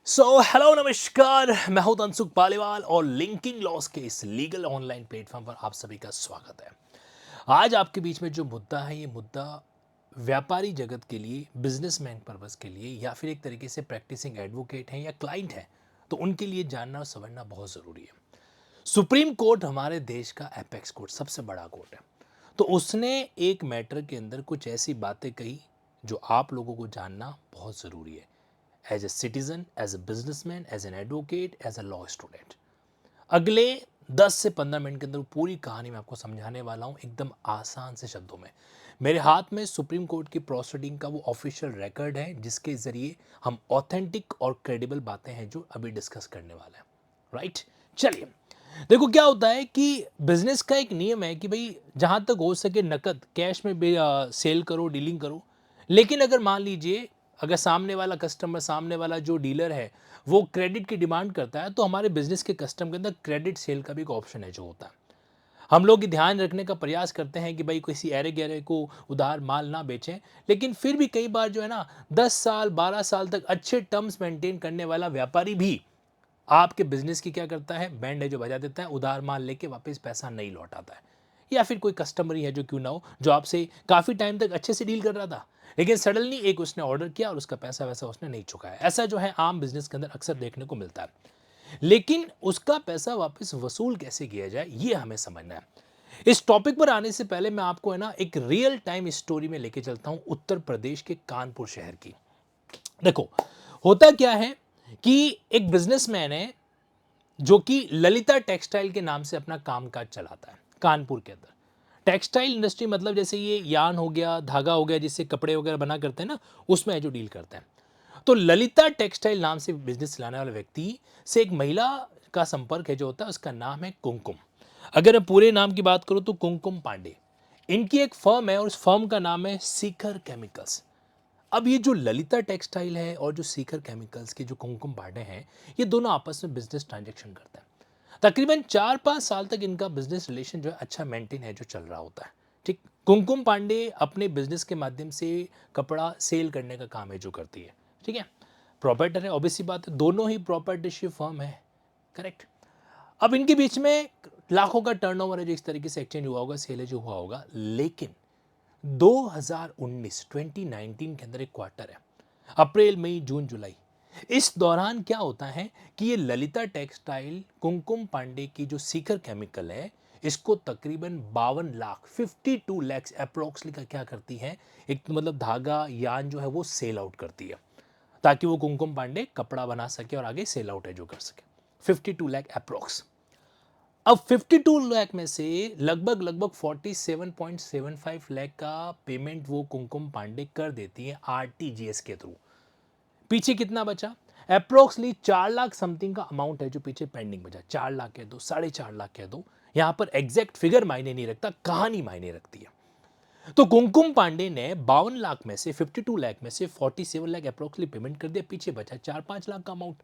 Hello नमस्कार। मैं हूं तनसुख पालीवाल और लिंकिंग लॉस के इस लीगल ऑनलाइन प्लेटफॉर्म पर आप सभी का स्वागत है। आज आपके बीच में जो मुद्दा है, ये मुद्दा व्यापारी जगत के लिए, बिजनेसमैन पर्पस के लिए, या फिर एक तरीके से प्रैक्टिसिंग एडवोकेट हैं या क्लाइंट हैं, तो उनके लिए जानना और समझना बहुत ज़रूरी है। सुप्रीम कोर्ट हमारे देश का एपेक्स कोर्ट, सबसे बड़ा कोर्ट है। तो उसने एक मैटर के अंदर कुछ ऐसी बातें कही जो आप लोगों को जानना बहुत ज़रूरी है, as a citizen, as a businessman, as an advocate, as a law student. अगले 10 से 15 मिनट के अंदर पूरी कहानी मैं आपको समझाने वाला हूं, एकदम आसान से शब्दों में। मेरे हाथ में सुप्रीम कोर्ट की प्रोसीडिंग का वो ऑफिशियल रिकॉर्ड है जिसके जरिए हम ऑथेंटिक और क्रेडिबल बातें हैं जो अभी डिस्कस करने वाले हैं। राइट, चलिए। देखो क्या होता है कि बिजनेस का एक नियम है कि भाई जहां तक हो सके नकद कैश में सेल करो, डीलिंग करो। लेकिन अगर मान लीजिए, अगर सामने वाला कस्टमर, सामने वाला जो डीलर है, वो क्रेडिट की डिमांड करता है, तो हमारे बिजनेस के कस्टम के अंदर क्रेडिट सेल का भी एक ऑप्शन है जो होता है। हम लोग ये ध्यान रखने का प्रयास करते हैं कि भाई किसी ऐरे गैरे को उधार माल ना बेचें। लेकिन फिर भी कई बार जो है ना, 10 साल 12 साल तक अच्छे टर्म्स मेंटेन करने वाला व्यापारी भी आपके बिजनेस की क्या करता है, बैंड है जो बजा देता है, उधार माल लेके वापस पैसा नहीं लौटाता है। या फिर कोई कस्टमर ही है जो क्यों ना हो, जो आपसे काफ़ी टाइम तक अच्छे से डील कर रहा था, लेकिन सडनली एक उसने ऑर्डर किया और उसका पैसा वैसा उसने नहीं चुकाया। ऐसा जो है आम बिजनेस के अंदर अक्सर देखने को मिलता है। लेकिन उसका पैसा वापस वसूल कैसे किया जाए, ये हमें समझना है। इस टॉपिक पर आने से पहले मैं आपको है ना एक रियल टाइम स्टोरी में लेके चलता हूं, उत्तर प्रदेश के कानपुर शहर की। देखो, होता क्या है कि एक बिजनेसमैन है जो कि ललिता टेक्सटाइल के नाम से अपना कामकाज चलाता है कानपुर के अंदर। टेक्सटाइल इंडस्ट्री मतलब जैसे ये यान हो गया, धागा हो गया, जिससे कपड़े वगैरह बना करते हैं ना, उसमें है जो डील करते हैं। तो ललिता टेक्सटाइल नाम से बिजनेस चलाने वाले व्यक्ति से एक महिला का संपर्क है जो होता है, उसका नाम है कुमकुम। अगर मैं पूरे नाम की बात करूं तो कुमकुम पांडे। इनकी एक फर्म है और उस फर्म का नाम है सीकर केमिकल्स। अब ये जो ललिता टेक्सटाइल है और जो सीकर केमिकल्स के जो कुमकुम पांडे हैं, ये दोनों आपस में बिजनेस ट्रांजैक्शन करते हैं। तकरीबन 4-5 साल तक इनका बिजनेस रिलेशन जो है अच्छा मेंटेन है जो चल रहा होता है। ठीक, कुमकुम पांडे अपने बिजनेस के माध्यम से कपड़ा सेल करने का काम है जो करती है। ठीक है, प्रॉपर्टर है, ऑब्वियसली बात है, दोनों ही प्रॉपर्टरशिप फर्म है। करेक्ट। अब इनके बीच में लाखों का टर्नओवर है जो इस तरीके से एक्सचेंज हुआ होगा, सेल है जो हुआ होगा। लेकिन 2019 के अंदर एक क्वार्टर है, अप्रैल मई जून जुलाई। इस दौरान क्या होता है कि ये ललिता टेक्सटाइल कुमकुम पांडे की जो सीकर केमिकल है, इसको तकरीबन 52 लाख 52 लैक्स अप्रोक्सली का क्या करती है, एक मतलब धागा यान जो है वो सेल आउट करती है, ताकि वो कुमकुम पांडे कपड़ा बना सके और आगे सेल आउट है जो कर सके। 52 लाख अप्रोक्स। अब 52 लाख में से लगभग लगभग 47.75 लाख का पेमेंट वो कुमकुम पांडे कर देती है आरटीजीएस के थ्रू। पीछे कितना बचा? अप्रोक्सली 4 लाख समथिंग का अमाउंट है जो पीछे पेंडिंग बचा। 4 लाख कह दो, 4.5 लाख कह दो, यहां पर एग्जैक्ट फिगर मायने नहीं रखता, कहानी मायने रखती है। तो कुमकुम पांडे ने 52 लाख में से 52 लाख में से 47 लाख अप्रोक्सली पेमेंट कर दिया, पीछे बचा 4-5 लाख का अमाउंट।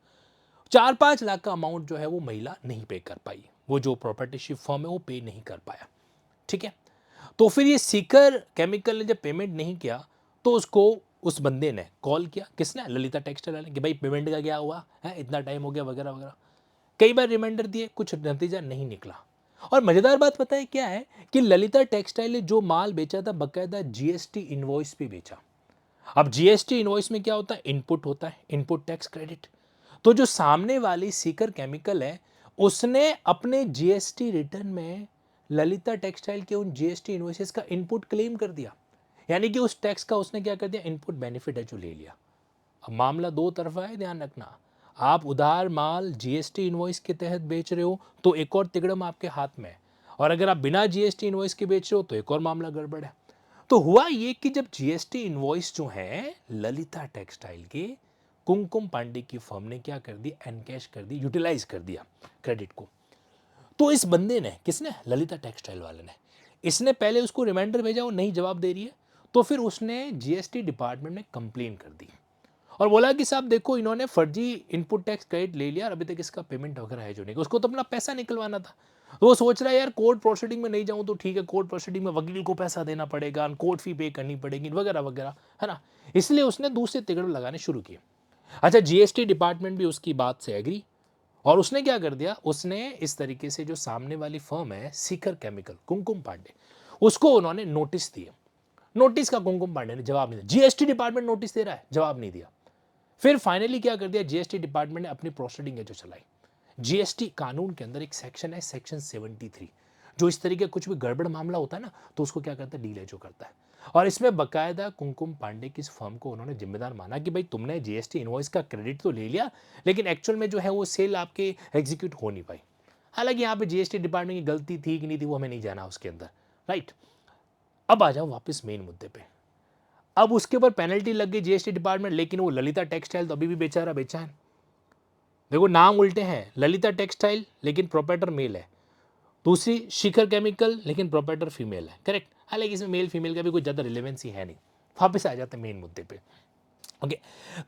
4-5 लाख का अमाउंट जो है वो महिला नहीं पे कर पाई, वो जो प्रॉपर्टीशिप फर्म है वो पे नहीं कर पाया। ठीक है, तो फिर ये सीकर केमिकल ने जब पेमेंट नहीं किया, तो उसको उस बंदे ने कॉल किया। किसने? ललिता टेक्सटाइल वाले, कि भाई पेमेंट का क्या हुआ है, इतना टाइम हो गया वगैरह वगैरह। कई बार रिमाइंडर दिए, कुछ नतीजा नहीं निकला। और मजेदार बात पता है क्या है कि ललिता टेक्सटाइल ने जो माल बेचा था बकायदा जीएसटी इनवॉइस पे बेचा। अब जीएसटी इनवॉइस में क्या होता है? इनपुट होता है, इनपुट टैक्स क्रेडिट। तो जो सामने वाली सीकर केमिकल है, उसने अपने जीएसटी रिटर्न में ललिता टेक्सटाइल के उन जीएसटी इनवॉइसेस का इनपुट क्लेम कर दिया। यानी कि उस टैक्स का उसने क्या कर दिया? इनपुट बेनिफिट है जो ले लिया। अब मामला दो तरफा है, ध्यान रखना। आप उधार माल जीएसटी इनवॉइस के तहत बेच रहे हो तो एक और तिगड़म आपके हाथ में है, और अगर आप बिना जीएसटी इनवॉइस के बेच रहे हो तो एक और मामला गड़बड़ है। तो हुआ ये कि जब जीएसटी इनवॉइस जो है ललिता टेक्सटाइल के, कुमकुम पांडे की फर्म ने क्या कर दी? एनकैश कर दी, यूटिलाइज कर दिया क्रेडिट को। तो इस बंदे ने, किसने? ललिता टेक्सटाइल वाले ने। इसने पहले उसको रिमाइंडर भेजा, वो नहीं जवाब दे रही है, तो फिर उसने जीएसटी डिपार्टमेंट में कंप्लेन कर दी और बोला कि साहब देखो, इन्होंने फर्जी इनपुट टैक्स क्रेडिट ले लिया और अभी तक इसका पेमेंट वगैरह है जो नहीं, उसको तो अपना पैसा निकलवाना था। तो वो सोच रहा है यार कोर्ट प्रोसीडिंग में नहीं जाऊं तो ठीक है, कोर्ट प्रोसीडिंग में वकील को पैसा देना पड़ेगा, कोर्ट फी पे करनी पड़ेगी वगैरह वगैरह, है ना। इसलिए उसने दूसरे तिगड़ लगाने शुरू किए। अच्छा, जीएसटी डिपार्टमेंट भी उसकी बात से एग्री, और उसने क्या कर दिया, उसने इस तरीके से जो सामने वाली फर्म है शिखर केमिकल, कुमकुम पांडे, उसको उन्होंने नोटिस दिए। नोटिस का कुमकुम पांडे ने जवाब नहीं दिया, जीएसटी डिपार्टमेंट नोटिस दे रहा है, जवाब नहीं दिया। फिर फाइनली क्या कर दिया, जीएसटी डिपार्टमेंट ने अपनी प्रोसीडिंग है जो चलाई। जीएसटी कानून के अंदर एक सेक्शन है, सेक्शन 73, जो इस तरीके कुछ भी गड़बड़ मामला होता है ना, तो उसको क्या करता है, डीले जो करता है। और इसमें बकायदा कुमकुम पांडे की इस फर्म को उन्होंने जिम्मेदार माना कि भाई तुमने जीएसटी इनवॉइस का क्रेडिट तो ले लिया, लेकिन एक्चुअल में जो है वो सेल आपके एग्जीक्यूट हो नहीं पाई। हालांकि यहाँ पे जीएसटी डिपार्टमेंट की गलती थी कि नहीं थी वो हमें नहीं जाना उसके अंदर, राइट। अब आ जाओ वापस मेन मुद्दे पे। अब उसके ऊपर पेनल्टी लग गई जीएसटी डिपार्टमेंट, लेकिन वो ललिता टेक्सटाइल तो अभी भी बेचारा बेचा है। देखो नाम उल्टे हैं, ललिता टेक्सटाइल लेकिन प्रोपराइटर मेल है, दूसरी शिखर केमिकल लेकिन प्रोपराइटर फीमेल है, करेक्ट। हालांकि इसमें मेल फीमेल का भी कोई ज़्यादा रिलेवेंसी है नहीं। वापस आ जाते हैं मेन मुद्दे पे। ओके,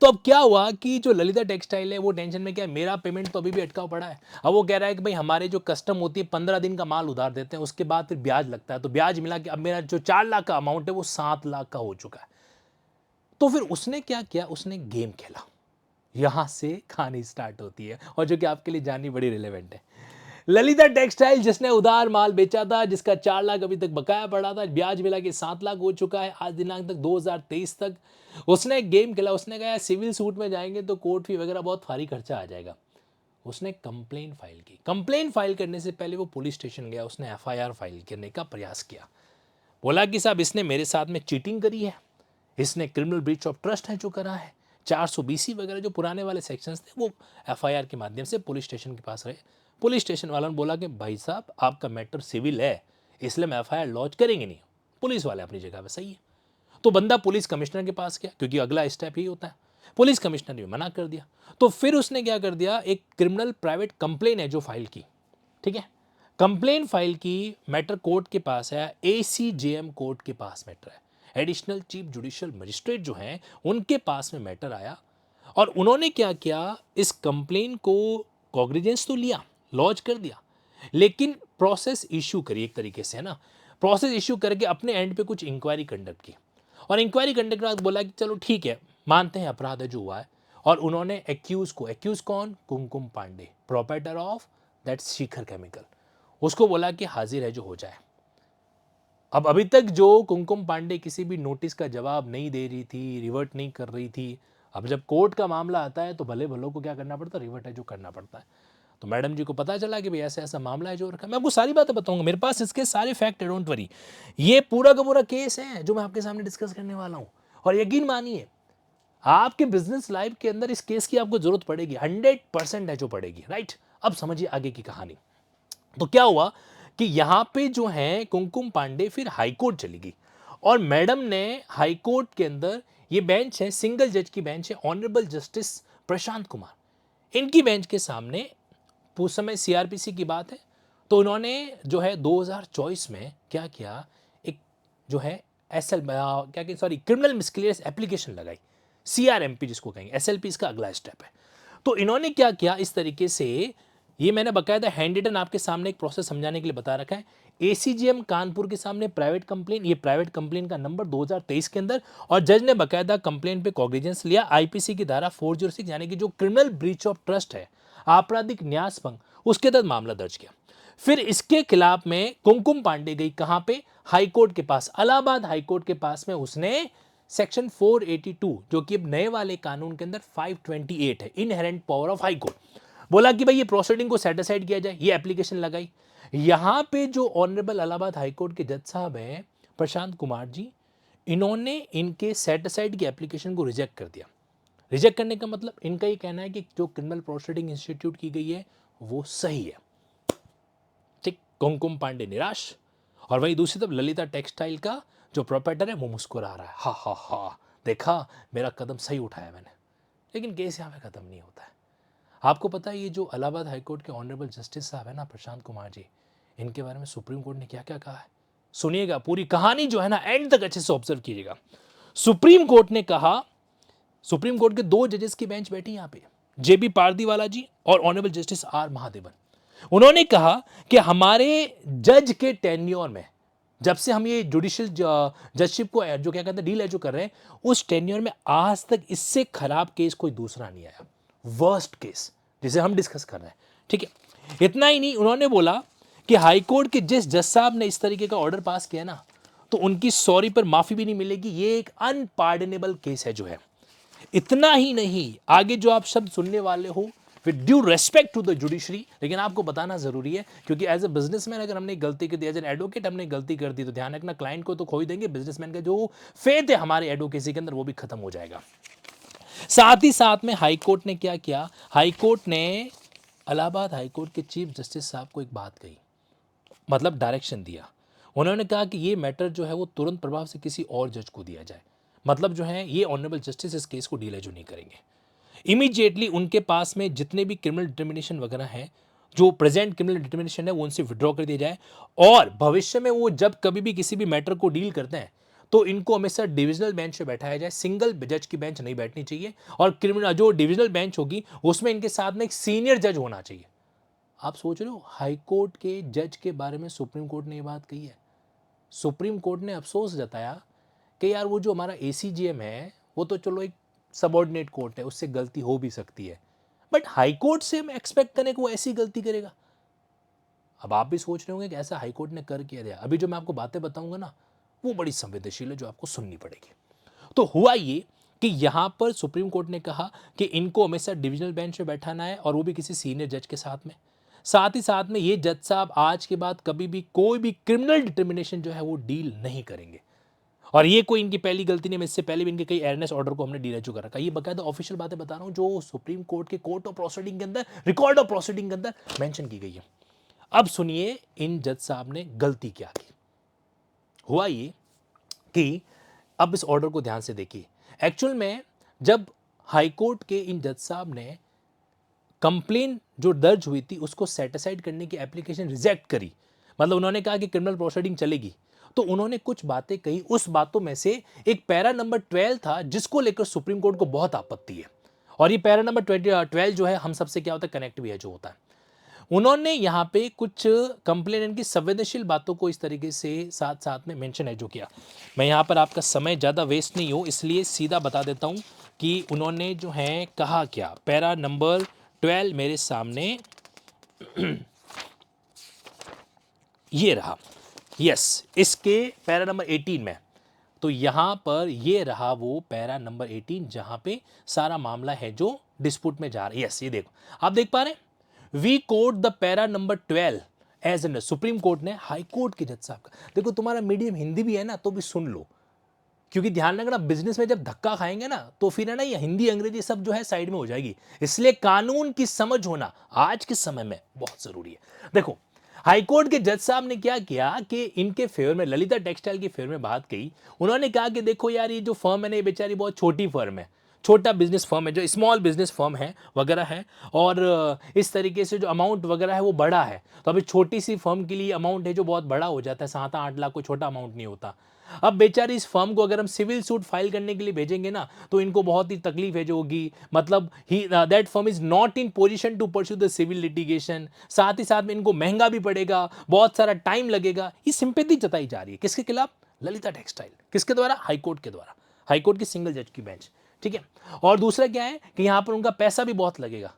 तो अब क्या हुआ कि जो ललिता टेक्सटाइल है वो टेंशन में, क्या है, मेरा पेमेंट तो अभी भी अटका पड़ा है। अब वो कह रहा है कि भाई हमारे जो कस्टम होती है 15 दिन का माल उधार देते हैं, उसके बाद फिर ब्याज लगता है, तो ब्याज मिला कि अब मेरा जो 4 लाख का अमाउंट है वो 7 लाख का हो चुका है। तो फिर उसने क्या किया, उसने गेम खेला। यहां से कहानी स्टार्ट होती है, और जो कि आपके लिए जाननी बड़ी रिलेवेंट है। ललिता टेक्सटाइल जिसने उधार माल बेचा था, जिसका 4 लाख अभी तक बकाया पड़ा था, ब्याज मिला कि 7 लाख हो चुका है आज दिनांक तक 2023 तक, उसने गेम खेला। उसने कहा सिविल सूट में जाएंगे तो कोर्ट फी वगैरह बहुत भारी खर्चा आ जाएगा। उसने कंप्लेन फाइल की। कंप्लेन फाइल करने से पहले वो पुलिस स्टेशन गया, उसने एफआईआर फाइल करने का प्रयास किया। बोला कि साहब इसने मेरे साथ में चीटिंग करी है, इसने क्रिमिनल ब्रीच ऑफ ट्रस्ट है जो करा है, 420 वगैरह जो पुराने वाले सेक्शंस थे वो एफआईआर के माध्यम से पुलिस स्टेशन के पास गए। पुलिस स्टेशन वालों ने बोला कि भाई साहब आपका मैटर सिविल है, इसलिए हम एफआईआर लॉन्च करेंगे नहीं। पुलिस वाले अपनी जगह पे सही है। तो बंदा पुलिस कमिश्नर के पास गया, क्योंकि अगला स्टेप यही होता है। पुलिस कमिश्नर ने मना कर दिया। तो फिर उसने क्या कर दिया, एक क्रिमिनल प्राइवेट कंप्लेन है जो फाइल की, ठीक है, कंप्लेन फाइल की, मैटर कोर्ट के पास है, एसीजेएम कोर्ट के पास मैटर है, एडिशनल चीफ जुडिशियल मजिस्ट्रेट जो हैं उनके पास में मैटर आया। और उन्होंने क्या किया, इस कंप्लेन को कॉग्निजेंस तो लिया, लॉन्च कर दिया, लेकिन प्रोसेस इशू करी एक तरीके से, है ना, प्रोसेस इशू करके अपने एंड पे कुछ इंक्वायरी कंडक्ट की। और इंक्वायरी कंडक्ट के बाद बोला कि चलो ठीक है, मानते हैं अपराध है जो हुआ है। और उन्होंने एक्यूज को, एक्यूज कौन, Kumkum Pandey, proprietor of that Shikhar chemical, उसको बोला कि हाजिर है जो हो जाए। अब अभी तक जो कुमकुम पांडे किसी भी नोटिस का जवाब नहीं दे रही थी, रिवर्ट नहीं कर रही थी, अब जब कोर्ट का मामला आता है तो भले भलों को क्या करना पड़ता है, रिवर्ट है जो करना पड़ता है। तो मैडम जी को पता चला कि भाई ऐसा ऐसा मामला है जो रखा। मैं आपको सारी बातें बताऊंगा, मेरे पास इसके सारे फैक्ट है, डोंट वरी। ये पूरा का पूरा केस है जो मैं आपके सामने डिस्कस करने वाला हूं। और यकीन मानिए आपके बिजनेस लाइफ के अंदर इस केस की आपको जरूरत पड़ेगी, 100% है जो पड़ेगी, राइट। अब समझिए आगे की कहानी। तो क्या हुआ कि यहां पे जो है कुमकुम पांडे फिर हाईकोर्ट चली गई, और मैडम ने हाईकोर्ट के अंदर, ये बेंच है, सिंगल जज की बेंच है, ऑनरेबल जस्टिस प्रशांत कुमार, इनकी बेंच के सामने, उस समय सीआरपीसी की बात है, तो उन्होंने जो है 2024 में क्या किया, एक जो है एसएल क्या कहते, सॉरी, क्रिमिनल मिसक्लियरेंस एप्लीकेशन लगाई, सीआरएमपी जिसको कहेंगे, एसएलपी इसका अगला स्टेप है। तो इन्होंने क्या किया इस तरीके से, ये मैंने बकायदा हैंड रिटन आपके सामने एक प्रोसेस समझाने के लिए बता रखा है। एसीजीएम कानपुर के सामने प्राइवेट कंप्लेन, ये प्राइवेट कंप्लेन का नंबर 2023 के अंदर, और जज ने बकायदा कंप्लेन पे कॉग्निजेंस लिया, आईपीसी की धारा 406 यानी कि जो क्रिमिनल ब्रीच ऑफ ट्रस्ट है, आपराधिक न्यास भंग, उसके तहत मामला दर्ज किया। फिर इसके खिलाफ में कुमकुम पांडे गई कहां पे, हाईकोर्ट के पास, इलाहाबाद हाईकोर्ट के पास में उसने सेक्शन 482, जो कि अब नए वाले कानून के अंदर 528 है, इनहेरेंट पावर ऑफ हाईकोर्ट, बोला कि भाई ये प्रोसीडिंग को सेटिसाइड किया जाए, ये एप्लीकेशन लगाई। यहां पे जो ऑनरेबल इलाहाबाद हाईकोर्ट के जज साहब हैं प्रशांत कुमार जी, इन्होंने इनके सेटिसाइड की एप्लीकेशन को रिजेक्ट कर दिया। रिजेक्ट करने का मतलब इनका ये कहना है कि जो क्रिमिनल प्रोसीडिंग इंस्टीट्यूट की गई है वो सही है, ठीक। कुमकुम पांडे निराश, और वहीं दूसरी तरफ ललिता टेक्सटाइल का जो प्रोपराइटर है वो मुस्कुरा रहा है, हा हा हा, देखा मेरा कदम सही उठाया मैंने। लेकिन केस यहाँ पे खत्म नहीं होता है। आपको पता है ये जो इलाहाबाद हाईकोर्ट के ऑनरेबल जस्टिस साहब है ना, प्रशांत कुमार जी, इनके बारे में सुप्रीम कोर्ट ने क्या क्या कहा है, सुनिएगा पूरी कहानी जो है ना, एंड तक अच्छे से ऑब्जर्व कीजिएगा। सुप्रीम कोर्ट ने कहा, सुप्रीम कोर्ट के दो जजेस की बेंच बैठी यहां पे, जेबी पारदीवाला जी और ऑनरेबल जस्टिस आर महादेवन। उन्होंने कहा कि हमारे जज के टेन्योर में जब से हम ये जुडिशियल जजशिप को जो क्या कहते हैं डील एजो कर रहे हैं, उस टेन्योर में आज तक इससे खराब केस कोई दूसरा नहीं आया, वर्स्ट केस जिसे हम डिस्कस कर रहे हैं। ठीक है, इतना ही नहीं, उन्होंने बोला कि हाईकोर्ट के जिस जज साहब ने इस तरीके का ऑर्डर पास किया ना, तो उनकी सॉरी पर माफी भी नहीं मिलेगी, ये एक अनपार्डनेबल केस है जो है। इतना ही नहीं, आगे जो आप शब्द सुनने वाले हो, with due respect to the judiciary, लेकिन आपको बताना जरूरी है, क्योंकि एज ए बिजनेसमैन अगर हमने गलती कर दी, एज एन एडवोकेट हमने गलती कर दी, तो ध्यान रखना क्लाइंट को तो खो ही देंगे, बिजनेसमैन का जो फेथ है हमारे एडवोकेसी के अंदर वो भी खत्म हो जाएगा। साथ ही साथ में हाईकोर्ट ने क्या किया, हाईकोर्ट ने इलाहाबाद हाईकोर्ट के चीफ जस्टिस साहब को एक बात कही, मतलब डायरेक्शन दिया। उन्होंने कहा कि ये मैटर जो है वो तुरंत प्रभाव से किसी और जज को दिया जाए, मतलब जो है ये ऑनरेबल जस्टिस इस केस को डील एजो नहीं करेंगे। इमीडिएटली उनके पास में जितने भी क्रिमिनल डिटर्मिनेशन वगैरह है, जो प्रेजेंट क्रिमिनल डिटर्मिनेशन है, वो उनसे विड्रॉ कर दिया जाए, और भविष्य में वो जब कभी भी किसी भी मैटर को डील करते हैं तो इनको हमेशा डिविजनल बेंच पे बैठाया जाए, सिंगल जज की बेंच नहीं बैठनी चाहिए, और क्रिमिनल जो डिविजनल बेंच होगी उसमें इनके साथ में एक सीनियर जज होना चाहिए। आप सोच रहे हो हाईकोर्ट के जज के बारे में सुप्रीम कोर्ट ने ये बात कही है। सुप्रीम कोर्ट ने अफसोस जताया कि यार वो जो हमारा एसीजीएम है वो तो चलो एक सबॉर्डिनेट कोर्ट है, उससे गलती हो भी सकती है, बट हाई कोर्ट से हम एक्सपेक्ट करें कि वो ऐसी गलती करेगा। अब आप भी सोच रहे होंगे कि ऐसा हाई कोर्ट ने कर किया दिया। अभी जो मैं आपको बातें बताऊंगा ना, वो बड़ी संवेदनशील है, जो आपको सुननी पड़ेगी। तो हुआ ये कि यहां पर सुप्रीम कोर्ट ने कहा कि इनको हमेशा डिविजनल बेंच पे बैठाना है, और वो भी किसी सीनियर जज के साथ में। साथ ही साथ में ये जज साहब आज के बाद कभी भी कोई भी क्रिमिनल डिटर्मिनेशन जो है वो डील नहीं करेंगे, और ये कोई इनकी पहली गलती नहीं, इससे पहले भी इनके कई एयरनेस ऑर्डर को हमने डील कर रखा है। ये बकायदा ऑफिशियल बातें बता रहा हूं जो सुप्रीम कोर्ट के कोर्ट ऑफ प्रोसीडिंग के अंदर, रिकॉर्ड ऑफ प्रोसीडिंग के अंदर मेंशन की गई है। अब सुनिए इन जज साहब ने गलती क्या की। हुआ ये कि अब इस ऑर्डर को ध्यान से देखिए। एक्चुअल में जब हाईकोर्ट के इन जज साहब ने कंप्लेन जो दर्ज हुई थी उसको सेटिसाइड करने की एप्लीकेशन रिजेक्ट करी, मतलब उन्होंने कहा कि क्रिमिनल प्रोसीडिंग चलेगी, तो उन्होंने कुछ बातें कही। उस बातों में से एक पैरा नंबर 12 था जिसको लेकर सुप्रीम कोर्ट को बहुत आपत्ति है, और ये पैरा नंबर 12 जो है हम सबसे क्या होता है, कनेक्ट भी है जो होता है। उन्होंने यहाँ पे कुछ कंप्लेनेंट की संवेदनशील बातों को इस तरीके से साथ साथ में मेंशन है जो किया। मैं यहाँ पर आपका समय ज़्यादा वेस्ट नहीं हो इसलिए सीधा बता देता हूँ कि उन्होंने जो है कहा क्या। पैरा नंबर 12 मेरे सामने ये रहा, यस, इसके पैरा नंबर 18 में, तो यहाँ पर ये रहा वो पैरा नंबर 18 जहाँ पे सारा मामला है जो डिस्प्यूट में जा रहा है। यस, ये देखो, आप देख पा रहे हैं, we quote the para number 12 as an, Supreme Court ने हाई कोर्ट के जज साहब का, देखो तुम्हारा मीडियम हिंदी भी है ना तो भी सुन लो, क्योंकि ध्यान रखना बिजनेस में जब धक्का खाएंगे ना तो फिर है ना ये हिंदी अंग्रेजी सब जो है साइड में हो जाएगी, इसलिए कानून की समझ होना आज के समय में बहुत जरूरी है। देखो हाईकोर्ट के जज साहब ने क्या किया कि इनके फेवर में, ललिता टेक्सटाइल के फेवर में बात कही। उन्होंने कहा कि देखो यार ये जो फर्म है ना ये बेचारी बहुत छोटी फर्म है, छोटा बिजनेस फर्म है, जो स्मॉल बिजनेस फर्म है वगैरह है, और इस तरीके से जो अमाउंट वगैरह है वो बड़ा है, तो अभी छोटी सी फर्म के लिए अमाउंट है जो बहुत बड़ा हो जाता है, 7-8 लाख कोई छोटा अमाउंट नहीं होता। अब बेचारी इस फर्म को अगर हम सिविल सूट फाइल करने के लिए भेजेंगे ना तो इनको बहुत ही तकलीफ है जो होगी, मतलब ही that firm is not in position to pursue the civil litigation, साथ ही साथ में इनको महंगा भी पड़ेगा, बहुत सारा टाइम लगेगा। ये सिंपैथी जताई जा रही है किसके खिलाफ, ललिता टेक्सटाइल, किसके द्वारा, हाईकोर्ट के द्वारा, हाईकोर्ट की सिंगल जज की बेंच। ठीक है, और दूसरा क्या है कि यहां पर उनका पैसा भी बहुत लगेगा।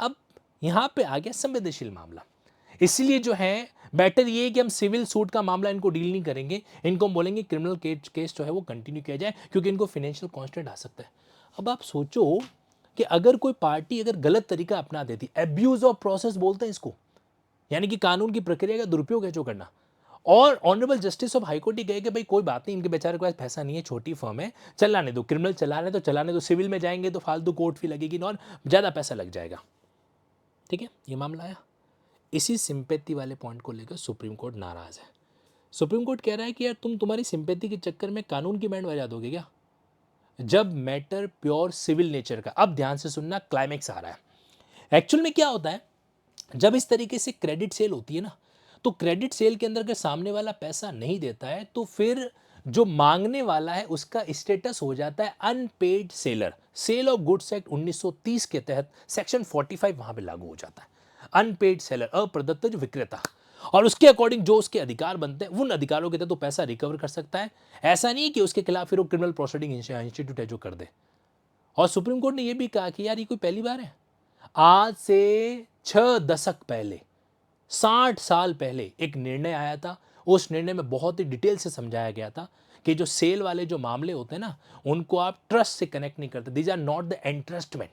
अब यहां पे आ गया संवेदनशील मामला, इसलिए जो है बेटर ये है कि हम सिविल सूट का मामला इनको डील नहीं करेंगे, इनको हम बोलेंगे क्रिमिनल केस जो है वो कंटिन्यू किया जाए, क्योंकि इनको फाइनेंशियल कॉन्स्टेंट आ सकता है। अब आप सोचो कि अगर कोई पार्टी अगर गलत तरीका अपना देती, एब्यूज ऑफ प्रोसेस बोलते हैं इसको, यानी कि कानून की प्रक्रिया का दुरुपयोग है जो करना, और ऑनरेबल जस्टिस ऑफ हाईकोर्ट ही कहे कि भाई कोई बात नहीं, इनके बेचारे के पास पैसा नहीं है, छोटी फर्म है, चलाने दो, क्रिमिनल चलाने तो चलाने दो, सिविल में जाएंगे तो फालतू कोर्ट फी लगेगी और ज़्यादा पैसा लग जाएगा। ठीक है, ये मामला आया। इसी सिंपैथी वाले पॉइंट को लेकर सुप्रीम कोर्ट नाराज है। सुप्रीम कोर्ट कह रहा है कि यार तुम तुम्हारी सिंपैथी के चक्कर में कानून की बैंड बजा दोगे क्या, जब मैटर प्योर सिविल नेचर का। अब ध्यान से सुनना, क्लाइमेक्स आ रहा है। एक्चुअल में क्या होता है, जब इस तरीके से क्रेडिट सेल होती है ना, तो क्रेडिट सेल के अंदर अगर सामने वाला पैसा नहीं देता है तो फिर जो मांगने वाला है उसका स्टेटस हो जाता है unpaid seller. Sale of goods act 1930 के तहत सेक्शन 45 वहां पे लागू हो जाता है, अनपेड सेलर, अप्रदत्त जो विक्रेता। और उसके अकॉर्डिंग जो उसके अधिकार बनते हैं उन अधिकारों के तहत तो पैसा रिकवर कर सकता है। ऐसा नहीं कि उसके खिलाफ फिर वो क्रिमिनल प्रोसीडिंग इंस्टीट्यूट है जो कर दे। और सुप्रीम कोर्ट ने यह भी कहा कि यार ये कोई पहली बार है। आज से 6 दशक पहले, 60 साल पहले एक निर्णय आया था। उस निर्णय में बहुत ही डिटेल से समझाया गया था कि जो सेल वाले जो मामले होते हैं ना, उनको आप ट्रस्ट से कनेक्ट नहीं करते। These are not the entrustment.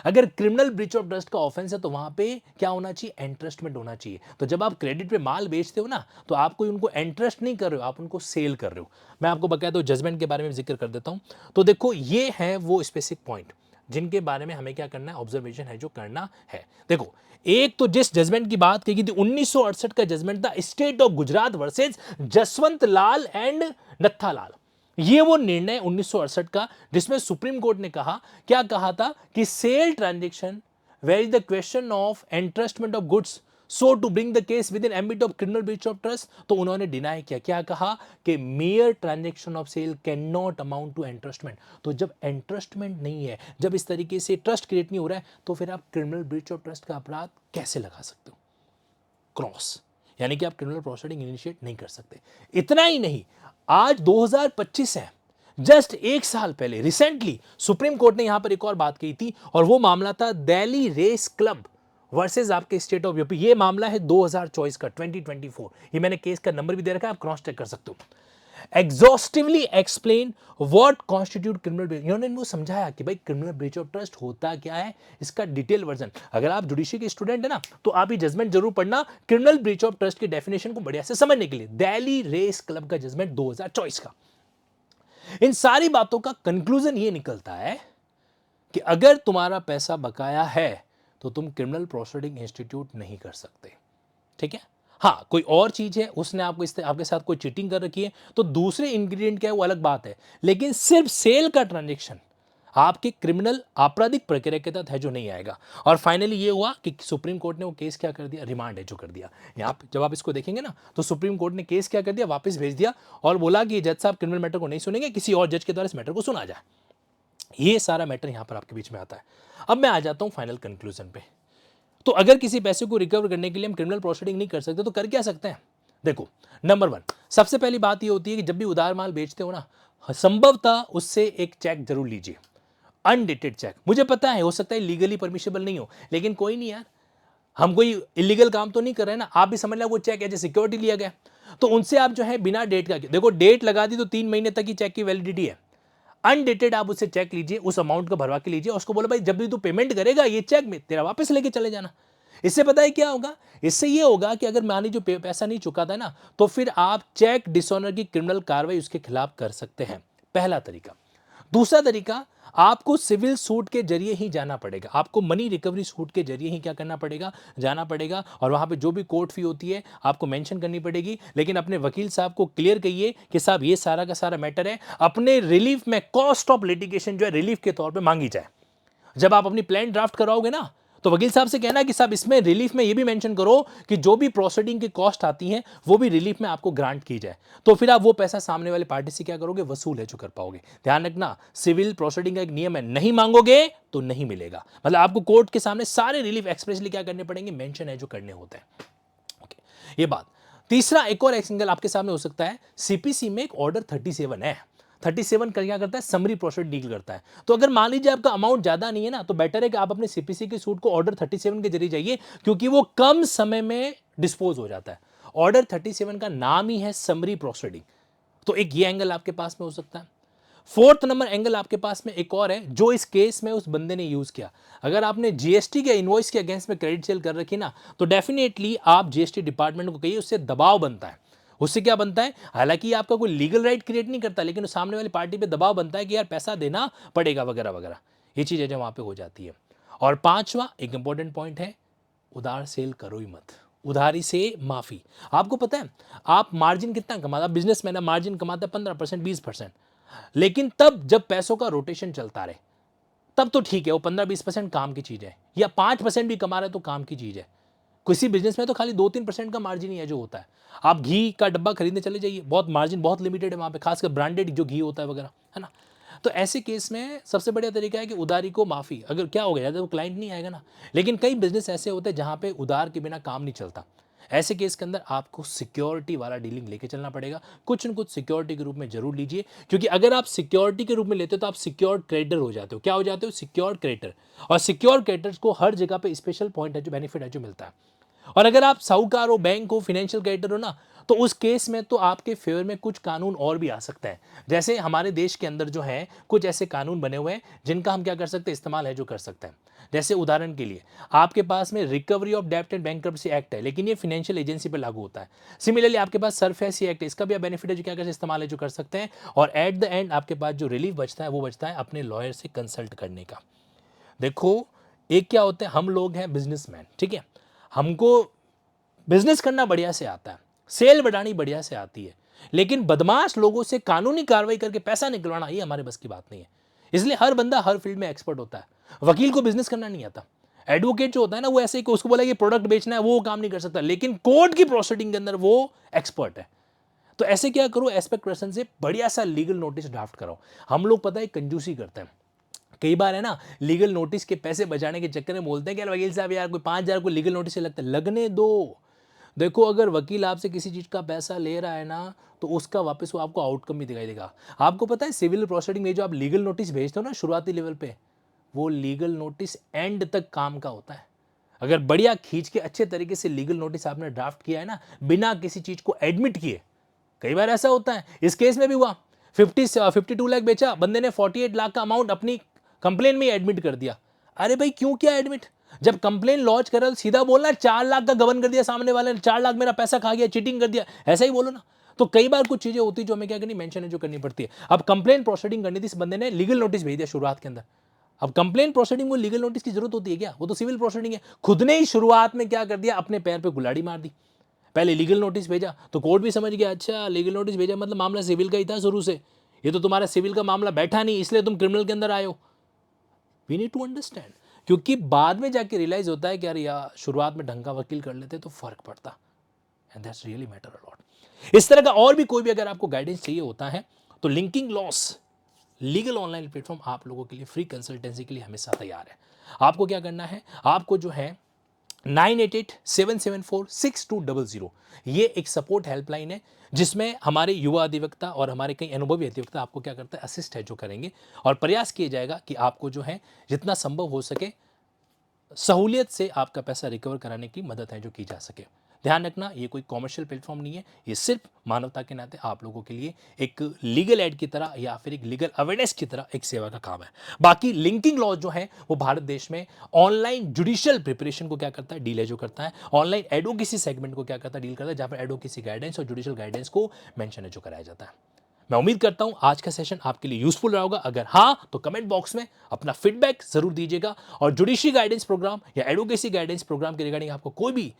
अगर क्रिमिनल ब्रीच ऑफ ट्रस्ट का ऑफेंस है तो वहां पे क्या होना चाहिए? एंट्रस्टमेंट होना चाहिए। तो जब आप क्रेडिट पे माल बेचते हो ना, तो आप कोई उनको एंट्रस्ट नहीं कर रहे हो, आप उनको सेल कर रहे हो। मैं आपको बकायदा जजमेंट के बारे में जिक्र कर देता हूं। तो देखो, ये है वो स्पेसिफिक पॉइंट जिनके बारे में हमें क्या करना है, ऑब्जर्वेशन है जो करना है। देखो, एक तो जिस जजमेंट की बात की थी 1968 का जजमेंट था, state of Gujarat versus Jaswant Lal and Natthalal. ये वो निर्णय 1968 का जिसमें सुप्रीम कोर्ट ने कहा, क्या कहा था कि sale transaction where is the question of entrustment of goods so to bring the case within ambit of criminal breach of trust. तो उन्होंने डिनाई किया, क्या कहा कि mere transaction of sale cannot amount to entrustment. तो जब एंट्रस्टमेंट नहीं है, जब इस तरीके से ट्रस्ट क्रिएट नहीं हो रहा है, तो फिर आप क्रिमिनल ब्रीच ऑफ ट्रस्ट का अपराध कैसे लगा सकते हो? क्रॉस, यानी कि आप क्रिमिनल प्रोसीडिंग इनिशिएट नहीं कर सकते। इतना ही नहीं, आज 2025 है, जस्ट एक साल पहले रिसेंटली सुप्रीम कोर्ट ने यहां पर एक और बात कही थी, और वो मामला था दिल्ली रेस क्लब वर्सेस आपके स्टेट ऑफ यूपी। ये मामला है 2024 का, 2024। ये मैंने केस का नंबर भी दे रखा है, आप क्रॉस चेक कर सकते हो। Exhaustively explain what constitute criminal breach. इन्होंने वो समझाया कि भाई क्रिमिनल ब्रीच ऑफ ट्रस्ट होता क्या है, इसका डिटेल वर्जन। अगर आप जुडिशरी के स्टूडेंट है ना, तो आप ये जजमेंट जरूर पढ़ना क्रिमिनल ब्रीच ऑफ ट्रस्ट की डेफिनेशन को बढ़िया से समझने के लिए। दिल्ली रेस क्लब का जजमेंट 2024 का। इन सारी बातों का कंक्लूजन ये निकलता है कि अगर तुम्हारा पैसा बकाया है तो तुम क्रिमिनल प्रोसीडिंग इंस्टीट्यूट नहीं कर सकते। ठीक है। हाँ, कोई और चीज है, उसने आपको आपके साथ कोई चीटिंग कर रखी है, तो दूसरे इंग्रेडिएंट क्या है वो अलग बात है। लेकिन सिर्फ सेल का ट्रांजैक्शन आपके क्रिमिनल आपराधिक प्रक्रिया के तहत है जो नहीं आएगा। और फाइनली ये हुआ कि सुप्रीम कोर्ट ने वो केस क्या कर दिया, रिमांड है जो कर दिया। यहाँ पे जब आप इसको देखेंगे ना, तो सुप्रीम कोर्ट ने केस क्या कर दिया, वापस भेज दिया और बोला कि जज साहब क्रिमिनल मैटर को नहीं सुनेंगे, किसी और जज के द्वारा इस मैटर को सुना जाए। ये सारा मैटर यहां पर आपके बीच में आता है। अब मैं आ जाता हूं फाइनल कंक्लूजन पे। तो अगर किसी पैसे को रिकवर करने के लिए हम क्रिमिनल प्रोसीडिंग नहीं कर सकते तो कर क्या सकते हैं? देखो, नंबर 1, सबसे पहली बात ये होती है कि जब भी उधार माल बेचते हो ना, संभवतः उससे एक चेक जरूर लीजिए, अनडेटेड चेक। मुझे पता है हो सकता है लीगली परमिशेबल नहीं हो, लेकिन कोई नहीं यार, हम कोई इलीगल काम तो नहीं कर रहे हैं ना। आप भी समझ लो वो चेक एज ए सिक्योरिटी लिया गया, तो उनसे आप जो है बिना डेट का, देखो डेट लगा दी तो 3 महीने तक ही चेक की वैलिडिटी है। अनडेटेड आप उससे चेक लीजिए, उस अमाउंट को भरवा के लीजिए और उसको बोलो भाई जब भी तू पेमेंट करेगा ये चेक में तेरा वापस लेके चले जाना। इससे पता है क्या होगा? इससे ये होगा कि अगर मान लीजिए पैसा नहीं चुकाता है ना, तो फिर आप चेक डिसऑनर की क्रिमिनल कार्रवाई उसके खिलाफ कर सकते हैं। पहला तरीका। दूसरा तरीका, आपको सिविल सूट के जरिए ही जाना पड़ेगा, आपको मनी रिकवरी सूट के जरिए ही क्या करना पड़ेगा, जाना पड़ेगा। और वहां पे जो भी कोर्ट फी होती है आपको मेंशन करनी पड़ेगी। लेकिन अपने वकील साहब को क्लियर कहिए कि साहब ये सारा का सारा मैटर है, अपने रिलीफ में कॉस्ट ऑफ लिटिगेशन जो है रिलीफ के तौर पर मांगी जाए। जब आप अपनी प्लान ड्राफ्ट कराओगे ना, तो वकील साहब से कहना कि साहब इसमें रिलीफ में ये भी मेंशन करो कि जो भी प्रोसीडिंग की कॉस्ट आती है वो भी रिलीफ में आपको ग्रांट की जाए। तो फिर आप वो पैसा सामने वाले पार्टी से क्या करोगे, वसूल है जो कर पाओगे। ध्यान रखना, सिविल प्रोसीडिंग का एक नियम है, नहीं मांगोगे तो नहीं मिलेगा। मतलब आपको कोर्ट के सामने सारे रिलीफ एक्सप्रेसली क्या करने पड़ेंगे, मेंशन है जो करने होते हैं। ओके, ये बात। तीसरा एक और एंगल आपके सामने हो सकता है, सीपीसी में एक ऑर्डर 37 है। 37 क्या करता है, समरी प्रोसेस डील करता है। तो अगर मान लीजिए आपका अमाउंट ज्यादा नहीं है ना, तो बेटर है कि आप अपने सीपीसी के सूट को ऑर्डर 37 के जरिए जाइए, क्योंकि वो कम समय में डिस्पोज हो जाता है। ऑर्डर 37 का नाम ही है समरी प्रोसीडिंग। तो एक ये एंगल आपके पास में हो सकता है। फोर्थ नंबर एंगल आपके पास में एक और है जो इस केस में उस बंदे ने यूज किया। अगर आपने जीएसटी के इनवॉइस के अगेंस्ट में क्रेडिट सेल कर रखी ना, तो डेफिनेटली आप जीएसटी डिपार्टमेंट को कहिए, उससे दबाव बनता है। उससे क्या बनता है, हालांकि आपका कोई लीगल राइट क्रिएट नहीं करता, लेकिन सामने वाली पार्टी पे दबाव बनता है कि यार पैसा देना पड़ेगा वगैरह वगैरह। ये चीजें जो वहां पे हो जाती है। और पांचवा एक इंपॉर्टेंट पॉइंट है, उधार सेल करो ही मत, उधारी से माफी। आपको पता है आप मार्जिन कितना कमाता, बिजनेसमैन है, मार्जिन कमाता है 15%, 20%। लेकिन तब जब पैसों का रोटेशन चलता रहे तब तो ठीक है, वो 15-20% काम की चीज है, या 5% भी कमा रहे तो काम की चीज है। किसी बिजनेस में तो खाली 2-3% का मार्जिन ही है जो होता है। आप घी का डब्बा खरीदने चले जाइए, बहुत मार्जिन बहुत लिमिटेड है वहां पे, खासकर ब्रांडेड जो घी होता है वगैरह, है ना। तो ऐसे केस में सबसे बढ़िया तरीका है कि उधारी को माफी। अगर क्या हो गया, तो क्लाइंट नहीं आएगा ना। लेकिन कई बिजनेस ऐसे होते हैं जहां पे उधार के बिना काम नहीं चलता। ऐसे केस के अंदर आपको सिक्योरिटी वाला डीलिंग लेके चलना पड़ेगा, कुछ न कुछ सिक्योरिटी के रूप में जरूर लीजिए, क्योंकि अगर आप सिक्योरिटी के रूप में लेते हो तो आप सिक्योर्ड क्रेडिटर हो जाते हो। क्या हो जाते हो? Secured creditor. और सिक्योर्ड क्रेडिटर्स को हर जगह पे स्पेशल पॉइंट है, जो बेनिफिट है, जो मिलता है। और अगर आप साहूकार हो, बैंक हो, फाइनेंशियल क्रेडिटर हो ना, तो उस केस में तो आपके फेवर में कुछ कानून और भी आ सकता है। जैसे हमारे देश के अंदर जो है कुछ ऐसे कानून बने हुए हैं जिनका हम क्या कर सकते हैं, इस्तेमाल है जो कर सकते हैं। जैसे उदाहरण के लिए आपके पास में रिकवरी ऑफ डेब्ट एंड बैंक्रप्सी एक्ट है, लेकिन ये फाइनेंशियल एजेंसी पर लागू होता है। सिमिलरली आपके पास सरफेसी एक्ट है, इसका भी बेनिफिट है जो क्या कर इस्तेमाल है जो कर सकते हैं। और एट द एंड आपके पास जो रिलीफ बचता है वो बचता है अपने लॉयर से कंसल्ट करने का। देखो, एक क्या होते हैं, हम लोग हैं बिजनेसमैन, ठीक है, हमको बिजनेस करना बढ़िया से आता है, सेल बढ़ानी बढ़िया से आती है, लेकिन बदमाश लोगों से कानूनी कार्रवाई करके पैसा निकलवाना ये हमारे बस की बात नहीं है। इसलिए हर बंदा हर फील्ड में एक्सपर्ट होता है। वकील को बिजनेस करना नहीं आता। एडवोकेट जो होता है ना, वो ऐसे ही उसको बोला कि प्रोडक्ट बेचना है, वो काम नहीं कर सकता, लेकिन कोर्ट की प्रोसीडिंग के अंदर वो एक्सपर्ट है। तो ऐसे क्या करो, एस्पेक्ट पर्सन से बढ़िया सा लीगल नोटिस ड्राफ्ट कराओ। हम लोग पता है कंजूसी करते हैं, कई बार है ना, लीगल नोटिस के पैसे बचाने के चक्कर में बोलते हैं कि यार वकील साहब, यार कोई 5,000 को लीगल नोटिस से लगता है, लगने दो। देखो, अगर वकील आपसे किसी चीज़ का पैसा ले रहा है ना, तो उसका वापस वो आपको आउटकम भी दिखाई देगा। आपको पता है सिविल प्रोसीडिंग में जो आप लीगल नोटिस भेजते हो ना शुरुआती लेवल पे, वो लीगल नोटिस एंड तक काम का होता है। अगर बढ़िया खींच के अच्छे तरीके से लीगल नोटिस आपने ड्राफ्ट किया है ना, बिना किसी चीज़ को एडमिट किए, कई बार ऐसा होता है, इस केस में भी हुआ। 52 लाख बेचा बंदे ने, 48 लाख का अमाउंट अपनी कंप्लेन में एडमिट कर दिया। अरे भाई क्यों किया एडमिट? जब कंप्लेन लॉन्च करा तो सीधा बोलना 4 लाख का गबन कर दिया सामने वाले ने, 4 लाख मेरा पैसा खा गया, चीटिंग कर दिया, ऐसा ही बोलो ना। तो कई बार कुछ चीजें होती है जो हमें क्या करनी, मेंशन है जो करनी पड़ती है। अब कंप्लेन प्रोसीडिंग करनी थी, इस बंदे ने लीगल नोटिस भेज दिया शुरुआत के अंदर। अब कंप्लेन प्रोसीडिंग को लीगल नोटिस की जरूरत होती है क्या? वो तो सिविल प्रोसीडिंग है। खुद ने ही शुरुआत में क्या कर दिया, अपने पैर पे गुलाड़ी मार दी। पहले लीगल नोटिस भेजा तो कोर्ट भी समझ गया, अच्छा लीगल नोटिस भेजा मतलब मामला सिविल का ही था शुरू से, ये तो तुम्हारा सिविल का मामला बैठा नहीं, इसलिए तुम क्रिमिनल के अंदर आए हो। वी नीड टू अंडरस्टैंड, क्योंकि बाद में जाके रियलाइज होता है कि यार यार शुरुआत में ढंग का वकील कर लेते तो फर्क पड़ता। And that's really matter a lot. इस तरह का और भी कोई भी अगर आपको गाइडेंस चाहिए होता है तो linking loss legal online platform आप लोगों के लिए फ्री कंसल्टेंसी के लिए हमेशा तैयार है। आपको क्या करना है, आपको जो है 9887746200 ये एक सपोर्ट हेल्पलाइन है, जिसमें हमारे युवा अधिवक्ता और हमारे कई अनुभवी अधिवक्ता आपको क्या करते हैं, असिस्ट है जो करेंगे। और प्रयास किया जाएगा कि आपको जो है जितना संभव हो सके सहूलियत से आपका पैसा रिकवर कराने की मदद है जो की जा सके। ध्यान रखना, ये कोई कॉमर्शियल प्लेटफॉर्म नहीं है, ये सिर्फ मानवता के नाते आप लोगों के लिए एक लीगल एड की तरह या फिर एक लीगल अवेयरनेस की तरह एक सेवा का काम है। बाकी लिंकिंग लॉ जो है वो भारत देश में ऑनलाइन जुडिशियल प्रिपरेशन को क्या करता है, डील है जो करता है। ऑनलाइन एडवोकेसी सेगमेंट को क्या करता है, डील करता है, जहां पर एडवोकेसी गाइडेंस और जुडिशियल गाइडेंस को मेंशन है जो कराया जाता है। मैं उम्मीद करता हूं आज का सेशन आपके लिए यूजफुल रहा होगा। अगर हाँ तो कमेंट बॉक्स में अपना फीडबैक जरूर दीजिएगा। और जुडिशरी गाइडेंस प्रोग्राम या एडवोकेसी गाइडेंस प्रोग्राम के रिगार्डिंग आपको कोई भी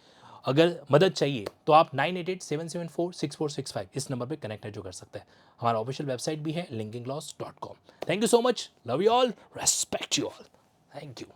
अगर मदद चाहिए तो आप 9887746465 इस नंबर पे कनेक्ट है जो कर सकते हैं। हमारा ऑफिशियल वेबसाइट भी है linkinglaws.com। Thank you so much, love you all, respect you all, thank you.